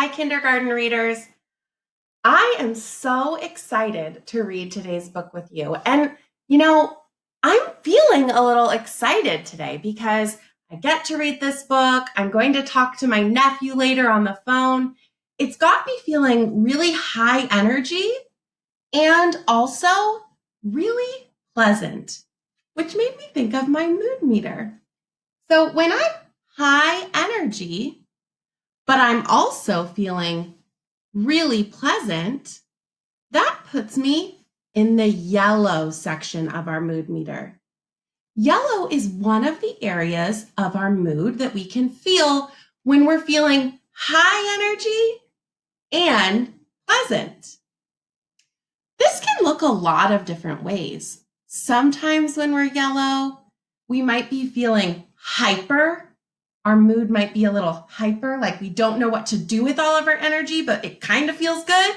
Hi, kindergarten readers. I am so excited to read today's book with you. And, you know, I'm feeling a little excited today because I get to read this book. I'm going to talk to my nephew later on the phone. It's got me feeling really high energy and also really pleasant, which made me think of my mood meter. So when I'm high energy, but I'm also feeling really pleasant, that puts me in the yellow section of our mood meter. Yellow is one of the areas of our mood that we can feel when we're feeling high energy and pleasant. This can look a lot of different ways. Sometimes when we're yellow, we might be feeling hyper. Our mood might be a little hyper, like we don't know what to do with all of our energy, but it kind of feels good.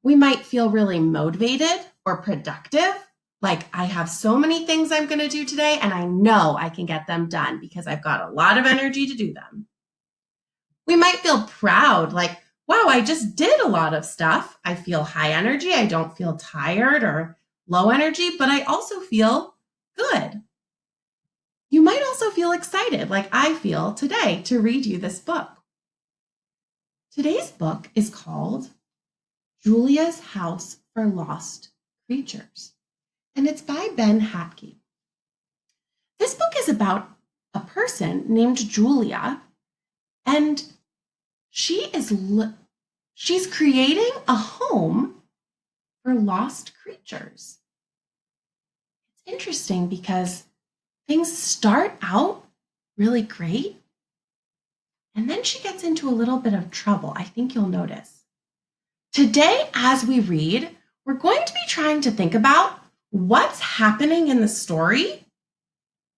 We might feel really motivated or productive, like I have so many things I'm going to do today and I know I can get them done because I've got a lot of energy to do them. We might feel proud, like, wow, I just did a lot of stuff. I feel high energy. I don't feel tired or low energy, but I also feel good. You might also feel excited, like I feel today, to read you this book. Today's book is called Julia's House for Lost Creatures, and it's by Ben Hatke. This book is about a person named Julia, and she's creating a home for lost creatures. It's interesting because things start out really great, and then she gets into a little bit of trouble. I think you'll notice. Today, as we read, we're going to be trying to think about what's happening in the story,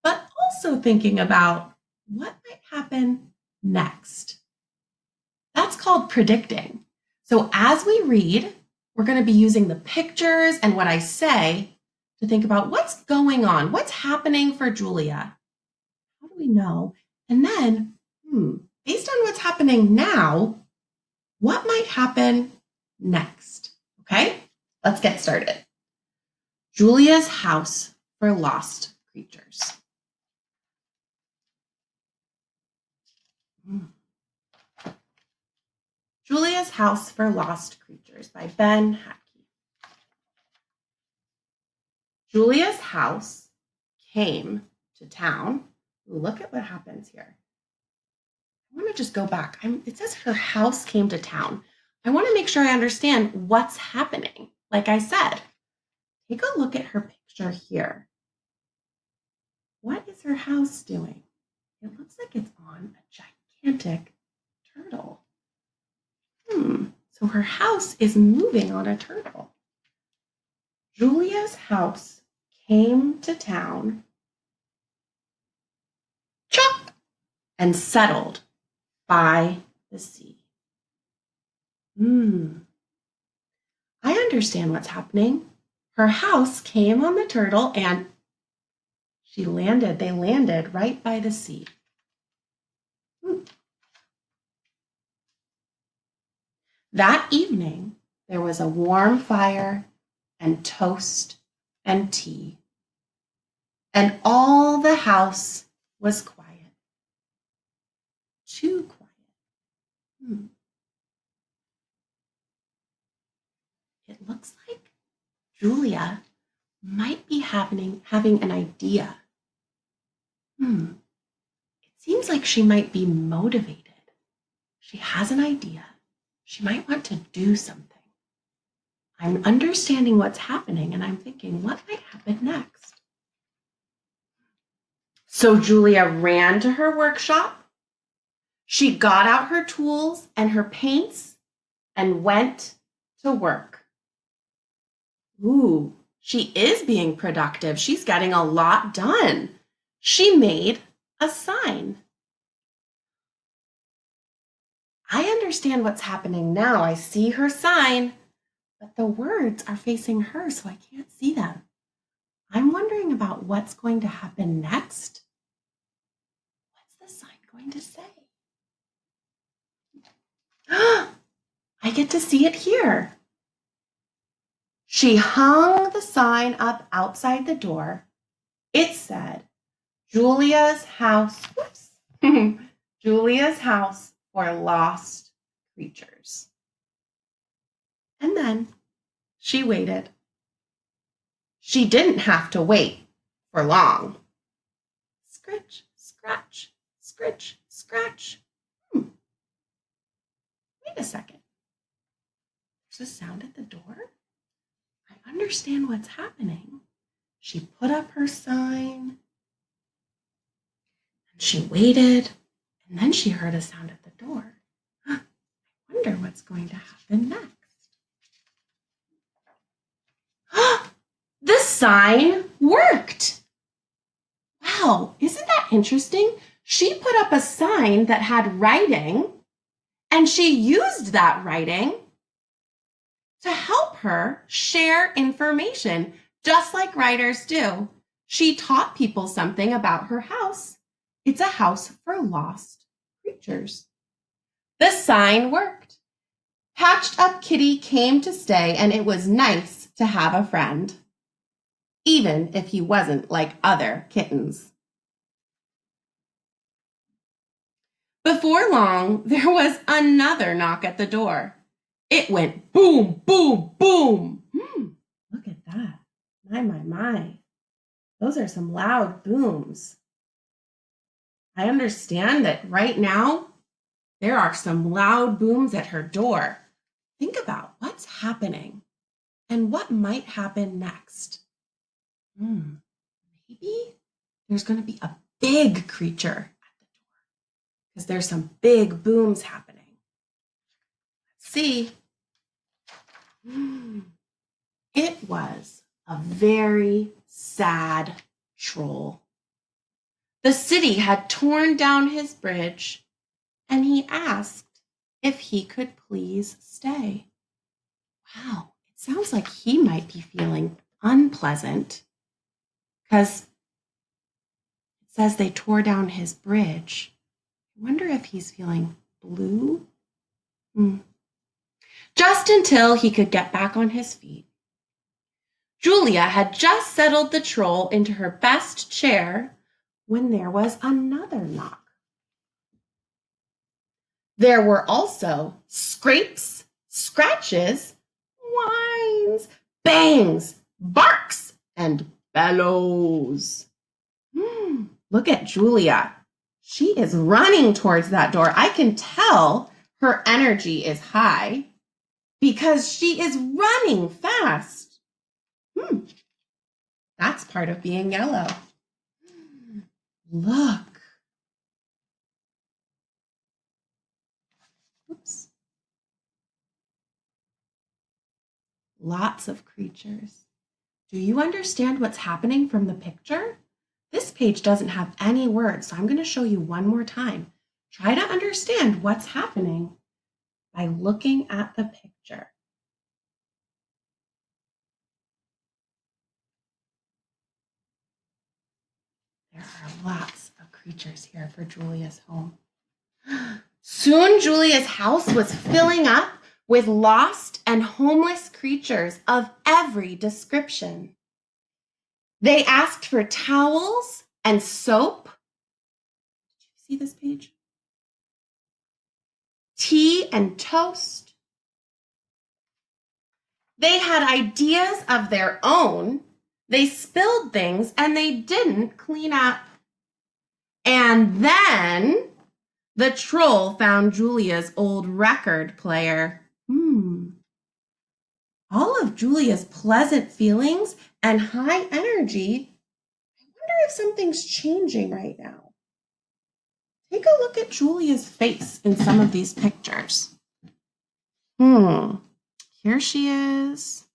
but also thinking about what might happen next. That's called predicting. So as we read, we're going to be using the pictures and what I say to think about what's going on, what's happening for Julia. How do we know? And then, based on what's happening now, what might happen next? Okay, let's get started. Julia's House for Lost Creatures. Julia's House for Lost Creatures by Ben Hatke. Julia's house came to town. Ooh, look at what happens here. I want to just go back. It says her house came to town. I want to make sure I understand what's happening. Like I said, take a look at her picture here. What is her house doing? It looks like it's on a gigantic turtle. So her house is moving on a turtle. Julia's house came to town, chop, and settled by the sea. I understand what's happening. Her house came on the turtle and they landed right by the sea. That evening, there was a warm fire and toast and tea, and all the house was quiet. Too quiet. It looks like Julia might be having an idea. It seems like she might be motivated. She has an idea. She might want to do something. I'm understanding what's happening and I'm thinking, what might happen next? So Julia ran to her workshop. She got out her tools and her paints and went to work. Ooh, she is being productive. She's getting a lot done. She made a sign. I understand what's happening now. I see her sign, but the words are facing her, so I can't see them. I'm wondering about what's going to happen next. What's the sign going to say? I get to see it here. She hung the sign up outside the door. It said, Julia's house, whoops, Julia's house for lost creatures. And then she waited. She didn't have to wait for long. Scritch, scratch, scritch, scratch. Wait a second. There's a sound at the door? I understand what's happening. She put up her sign, and she waited, and then she heard a sound at the door. I wonder what's going to happen next. The sign worked. Wow, isn't that interesting? She put up a sign that had writing, and she used that writing to help her share information, just like writers do. She taught people something about her house. It's a house for lost creatures. The sign worked. Patched Up Kitty came to stay, and it was nice to have a friend, even if he wasn't like other kittens. Before long, there was another knock at the door. It went boom, boom, boom. Look at that. My. Those are some loud booms. I understand that right now there are some loud booms at her door. Think about what's happening and what might happen next. Maybe there's going to be a big creature at the door because there's some big booms happening. Let's see. It was a very sad troll. The city had torn down his bridge, and he asked if he could please stay. Wow, it sounds like he might be feeling unpleasant because it says they tore down his bridge. I wonder if he's feeling blue. Just until he could get back on his feet. Julia had just settled the troll into her best chair when there was another knock. There were also scrapes, scratches, whines, bangs, barks, and bellows. Look at Julia. She is running towards that door. I can tell her energy is high because she is running fast. That's part of being yellow. Look. Oops. Lots of creatures. Do you understand what's happening from the picture? This page doesn't have any words, so I'm going to show you one more time. Try to understand what's happening by looking at the picture. There are lots of creatures here for Julia's home. Soon Julia's house was filling up with lost and homeless creatures of every description. They asked for towels and soap. Did you see this page? Tea and toast. They had ideas of their own. They spilled things and they didn't clean up. And then the troll found Julia's old record player. All of Julia's pleasant feelings and high energy. I wonder if something's changing right now. Take a look at Julia's face in some of these pictures. Here she is.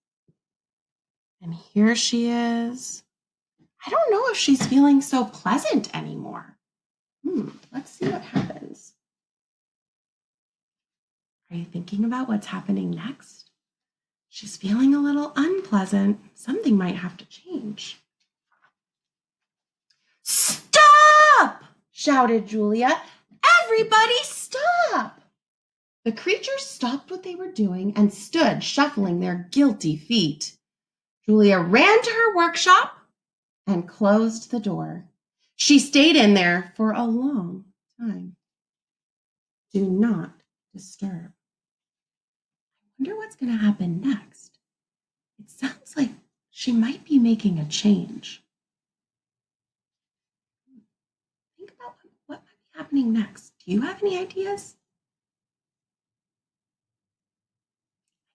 And here she is. I don't know if she's feeling so pleasant anymore. Let's see what happens. Are you thinking about what's happening next? She's feeling a little unpleasant. Something might have to change. Stop! Shouted Julia. Everybody stop! The creatures stopped what they were doing and stood shuffling their guilty feet. Julia ran to her workshop and closed the door. She stayed in there for a long time. Do not disturb. I wonder what's going to happen next. It sounds like she might be making a change. Think about what might be happening next. Do you have any ideas?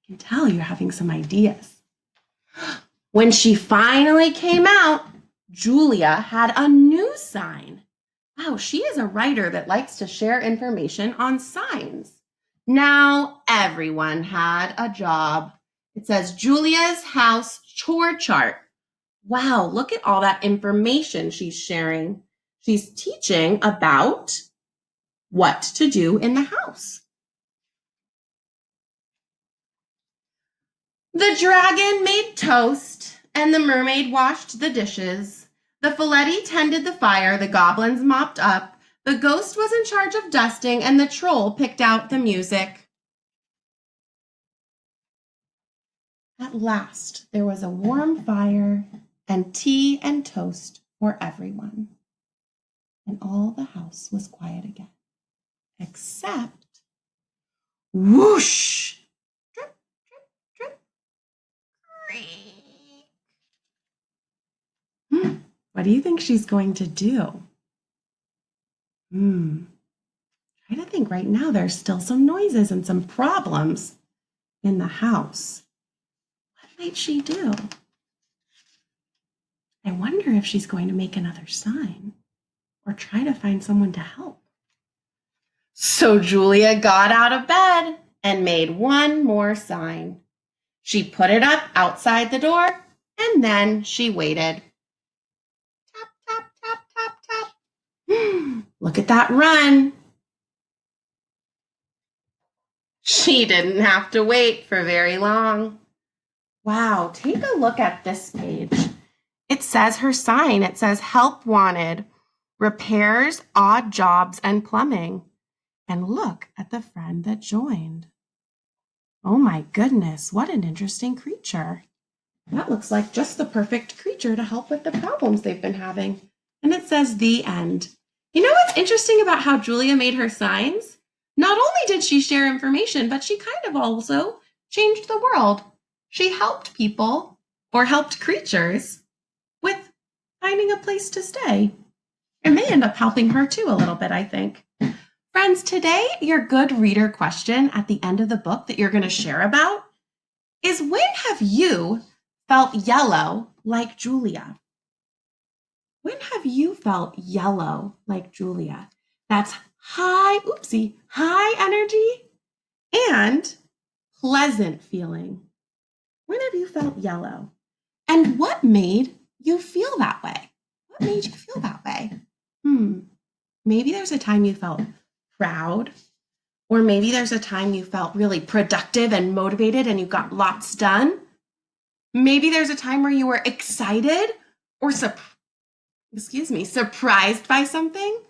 I can tell you're having some ideas. When she finally came out, Julia had a new sign. Wow, she is a writer that likes to share information on signs. Now everyone had a job. It says Julia's house chore chart. Wow, look at all that information she's sharing. She's teaching about what to do in the house. The dragon made toast, and the mermaid washed the dishes. The Folletti tended the fire, the goblins mopped up, the ghost was in charge of dusting, and the troll picked out the music. At last, there was a warm fire and tea and toast for everyone. And all the house was quiet again, except whoosh, drip, drip, drip, creak. What do you think she's going to do? Try to think right now. There's still some noises and some problems in the house. What might she do? I wonder if she's going to make another sign or try to find someone to help. So Julia got out of bed and made one more sign. She put it up outside the door and then she waited. Tap, tap, tap, tap, tap. Look at that run. She didn't have to wait for very long. Wow, take a look at this page. It says her sign. It says help wanted, repairs, odd jobs, and plumbing. And look at the friend that joined. Oh my goodness, what an interesting creature. That looks like just the perfect creature to help with the problems they've been having. And it says the end. You know what's interesting about how Julia made her signs? Not only did she share information, but she kind of also changed the world. She helped people or helped creatures with finding a place to stay. It may end up helping her too a little bit, I think. Friends, today your good reader question at the end of the book that you're going to share about is when have you felt yellow like Julia? When have you felt yellow like Julia? That's high energy and pleasant feeling. When have you felt yellow? And what made you feel that way? What made you feel that way? Maybe there's a time you felt proud, or maybe there's a time you felt really productive and motivated and you got lots done. Maybe there's a time where you were excited or surprised by something.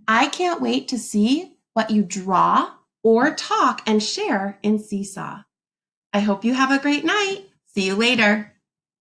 I can't wait to see what you draw or talk and share in Seesaw. I hope you have a great night. See you later.